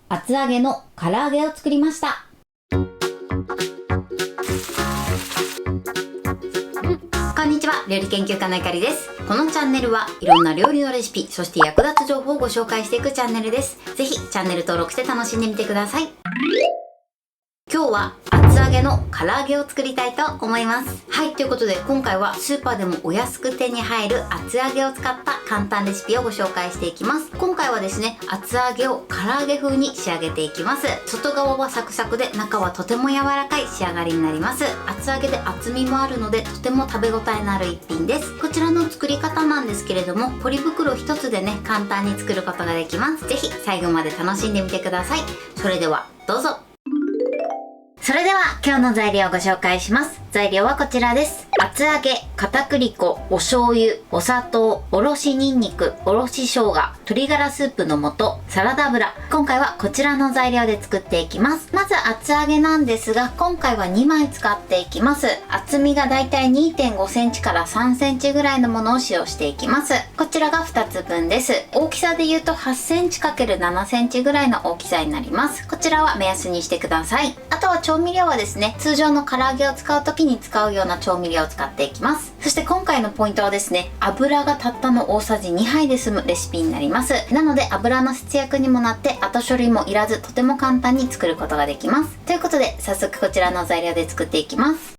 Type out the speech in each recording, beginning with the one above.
厚揚げの唐揚げを作りました。こんにちは、料理研究家のゆかりです。このチャンネルはいろんな料理のレシピ、そして役立つ情報をご紹介していくチャンネルです。ぜひチャンネル登録して楽しんでみてください。今日は厚揚げの唐揚げを作りたいと思います。はい、ということで今回はスーパーでもお安く手に入る厚揚げを使った簡単レシピをご紹介していきます。今回はですね、厚揚げを唐揚げ風に仕上げていきます。外側はサクサクで中はとても柔らかい仕上がりになります。厚揚げで厚みもあるのでとても食べ応えのある一品です。こちらの作り方なんですけれども、ポリ袋一つでね、簡単に作ることができます。ぜひ最後まで楽しんでみてください。それではどうぞ。それでは今日の材料をご紹介します。材料はこちらです。厚揚げ、片栗粉、お醤油、お砂糖、おろしにんにく、おろし生姜、鶏ガラスープの素、サラダ油。今回はこちらの材料で作っていきます。まず厚揚げなんですが、今回は2枚使っていきます。厚みがだいたい 2.5 センチから3センチぐらいのものを使用していきます。こちらが2つ分です。大きさで言うと8センチ ×7 センチぐらいの大きさになります。こちらは目安にしてください。あとは調味料はですね、通常の唐揚げを使う時に使うような調味料を使っていきます。そして今回のポイントはですね、油がたったの大さじ2杯で済むレシピになります。なので油の節約にもなって後処理もいらず、とても簡単に作ることができます。ということで早速こちらの材料で作っていきます。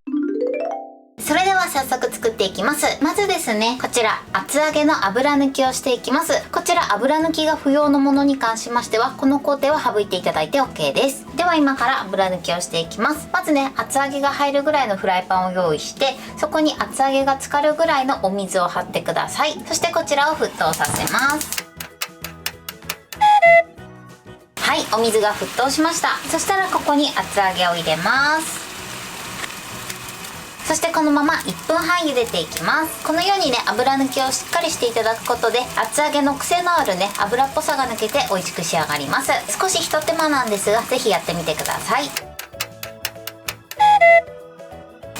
それでは早速作っていきます。まずですね、こちら厚揚げの油抜きをしていきます。こちら油抜きが不要のものに関しましては、この工程は省いていただいて OK です。では今から油抜きをしていきます。まずね、厚揚げが入るぐらいのフライパンを用意して、そこに厚揚げが浸かるぐらいのお水を張ってください。そしてこちらを沸騰させます。はい、お水が沸騰しました。そしたらここに厚揚げを入れます。そしてこのまま1分半茹でていきます。このようにね、油抜きをしっかりしていただくことで、厚揚げの癖のあるね、油っぽさが抜けて美味しく仕上がります。少しひと手間なんですが、ぜひやってみてください。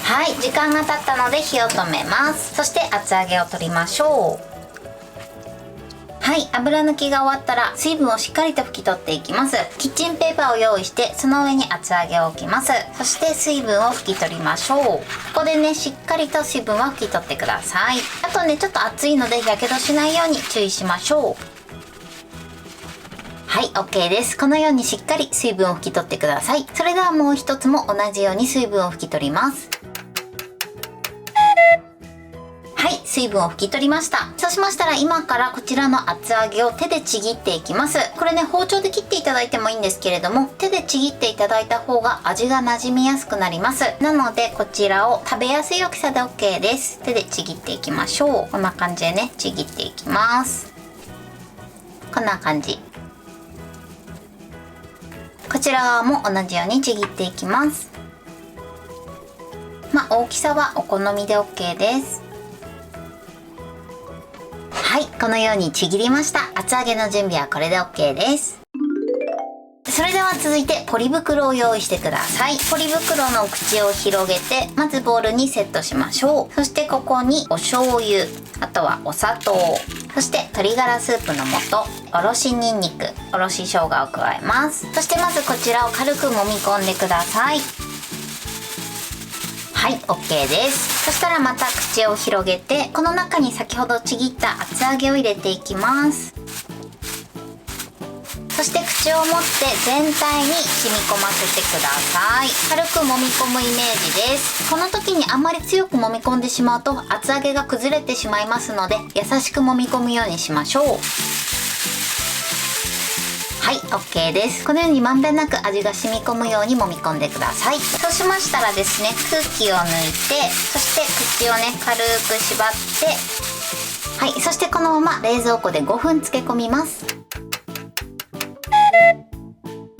はい、時間が経ったので火を止めます。そして厚揚げを取りましょう。はい、油抜きが終わったら水分をしっかりと拭き取っていきます。キッチンペーパーを用意して、その上に厚揚げを置きます。そして水分を拭き取りましょう。ここでね、しっかりと水分は拭き取ってください。あとね、ちょっと熱いのでやけどしないように注意しましょう。はい、 OK です。このようにしっかり水分を拭き取ってください。それではもう一つも同じように水分を拭き取ります。はい、水分を拭き取りました。そうしましたら今からこちらの厚揚げを手でちぎっていきます。これね、包丁で切っていただいてもいいんですけれども、手でちぎっていただいた方が味が馴染みやすくなります。なのでこちらを食べやすい大きさで OK です。手でちぎっていきましょう。こんな感じでね、ちぎっていきます。こんな感じ。こちら側も同じようにちぎっていきます。大きさはお好みで OK です。はい、このようにちぎりました。厚揚げの準備はこれで OK です。それでは続いてポリ袋を用意してください。ポリ袋の口を広げて、まずボウルにセットしましょう。そしてここにお醤油、あとはお砂糖、そして鶏ガラスープの素、おろしにんにく、おろし生姜を加えます。そしてまずこちらを軽く揉み込んでください。はい、 OK です。そしたらまた口を広げて、この中に先ほどちぎった厚揚げを入れていきます。そして口を持って全体に染み込ませてください。軽く揉み込むイメージです。この時にあんまり強く揉み込んでしまうと厚揚げが崩れてしまいますので、優しく揉み込むようにしましょう。はい、 OK です。このようにまんべんなく味が染み込むように揉み込んでください。そうしましたらですね、空気を抜いて、そして口をね、軽く縛って、はい、そしてこのまま冷蔵庫で5分漬け込みます。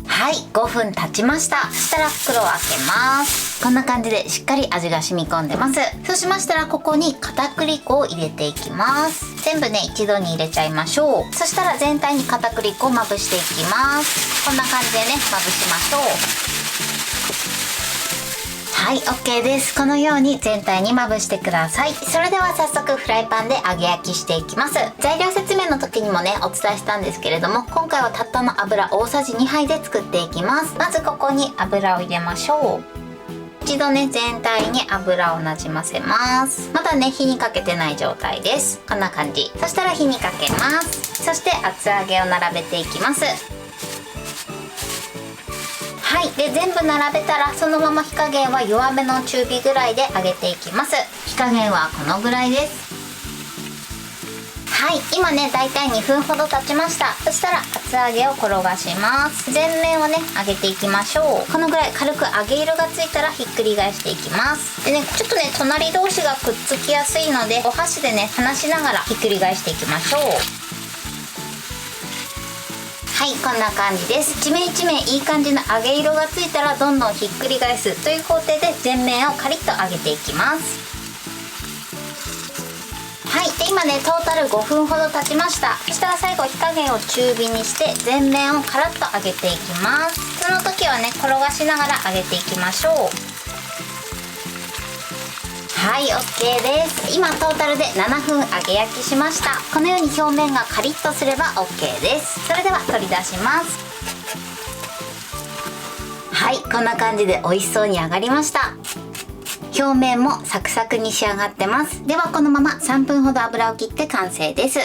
はい、5分経ちました。そしたら袋を開けます。こんな感じでしっかり味が染み込んでます。そうしましたらここに片栗粉を入れていきます。全部ね、一度に入れちゃいましょう。そしたら全体に片栗粉をまぶしていきます。こんな感じでね、まぶしましょう。はい、OK です。このように全体にまぶしてください。それでは早速フライパンで揚げ焼きしていきます。材料説明の時にもねお伝えしたんですけれども、今回はたったの油大さじ2杯で作っていきます。まずここに油を入れましょう。一度ね全体に油をなじませます。まだね火にかけてない状態です。こんな感じ。そしたら火にかけます。そして厚揚げを並べていきます。はい、で全部並べたらそのまま火加減は弱めの中火ぐらいで揚げていきます。火加減はこのぐらいです。はい、今ねだいたい2分ほど経ちました。そしたら厚揚げを転がします。全面をね揚げていきましょう。このぐらい軽く揚げ色がついたらひっくり返していきます。でねちょっとね隣同士がくっつきやすいのでお箸でね離しながらひっくり返していきましょう。はい、こんな感じです。一面一面いい感じの揚げ色がついたらどんどんひっくり返すという工程で全面をカリッと揚げていきます。はい、で今ねトータル5分ほど経ちました。そしたら最後火加減を中火にして全面をカラッと揚げていきます。その時はね転がしながら揚げていきましょう。はい、OK です。今トータルで7分揚げ焼きしました。このように表面がカリッとすれば OK です。それでは取り出します。はい、こんな感じで美味しそうに揚がりました。表面もサクサクに仕上がってます。ではこのまま3分ほど油を切って完成です。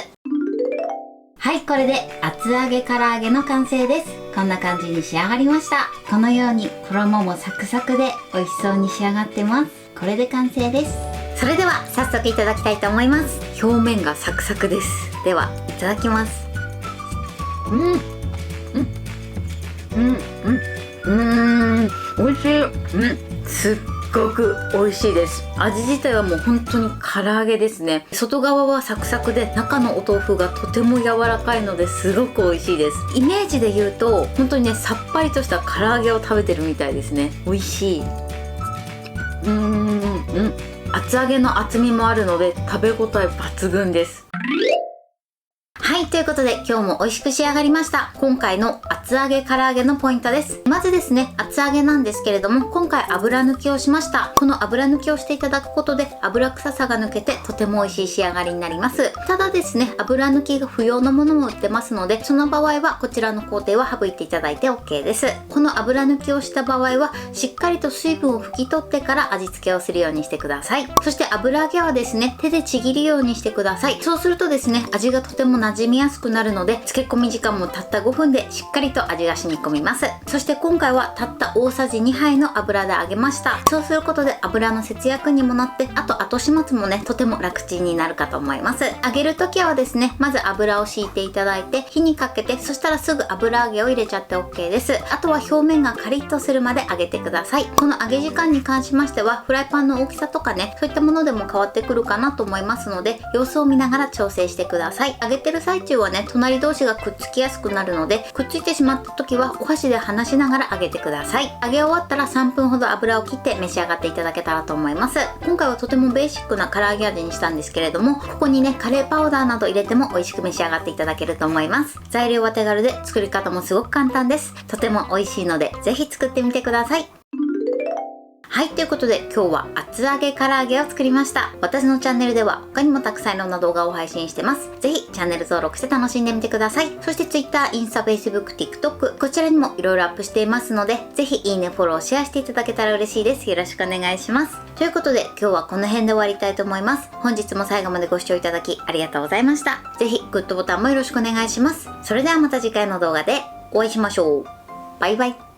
はい、これで厚揚げ唐揚げの完成です。こんな感じに仕上がりました。このように衣もサクサクで美味しそうに仕上がってます。これで完成です。それでは早速いただきたいと思います。表面がサクサクです。ではいただきます。美味しい。すっごく美味しいです。味自体はもう本当に唐揚げですね。外側はサクサクで中のお豆腐がとても柔らかいのですごく美味しいです。イメージで言うと本当にねさっぱりとした唐揚げを食べてるみたいですね。美味しい。厚揚げの厚みもあるので食べ応え抜群です。はい、ということで今日も美味しく仕上がりました。今回の厚揚げ唐揚げのポイントです。まずですね、厚揚げなんですけれども、今回油抜きをしました。この油抜きをしていただくことで油臭さが抜けてとても美味しい仕上がりになります。ただですね、油抜きが不要のものも売ってますので、その場合はこちらの工程は省いていただいて OK です。この油抜きをした場合はしっかりと水分を拭き取ってから味付けをするようにしてください。そして油揚げはですね、手でちぎるようにしてください。そうするとですね、味がとても馴染みやすくなるので、漬け込み時間もたった5分でしっかりと味が染み込みます。そして今回はたった大さじ2杯の油で揚げました。そうすることで油の節約にもなって、あと後始末もねとても楽ちんになるかと思います。揚げる時はですね、まず油を敷いていただいて火にかけて、そしたらすぐ油揚げを入れちゃって OK です。あとは表面がカリッとするまで揚げてください。この揚げ時間に関しましてはフライパンの大きさとかね、そういったものでも変わってくるかなと思いますので、様子を見ながら調整してください。揚げてる最中はね隣同士がくっつきやすくなるので、くっついてしまった時はお箸で離しながら揚げてください。揚げ終わったら3分ほど油を切って召し上がっていただけたらと思います。今回はとてもベーシックな唐揚げ味にしたんですけれども、ここにねカレーパウダーなど入れても美味しく召し上がっていただけると思います。材料は手軽で作り方もすごく簡単です。とても美味しいのでぜひ作ってみてください。はい、ということで今日は厚揚げ唐揚げを作りました。私のチャンネルでは他にもたくさんいろんな動画を配信してます。ぜひチャンネル登録して楽しんでみてください。そして Twitter、インスタ、Facebook、TikTok こちらにもいろいろアップしていますので、ぜひいいね、フォロー、シェアしていただけたら嬉しいです。よろしくお願いします。ということで今日はこの辺で終わりたいと思います。本日も最後までご視聴いただきありがとうございました。ぜひグッドボタンもよろしくお願いします。それではまた次回の動画でお会いしましょう。バイバイ。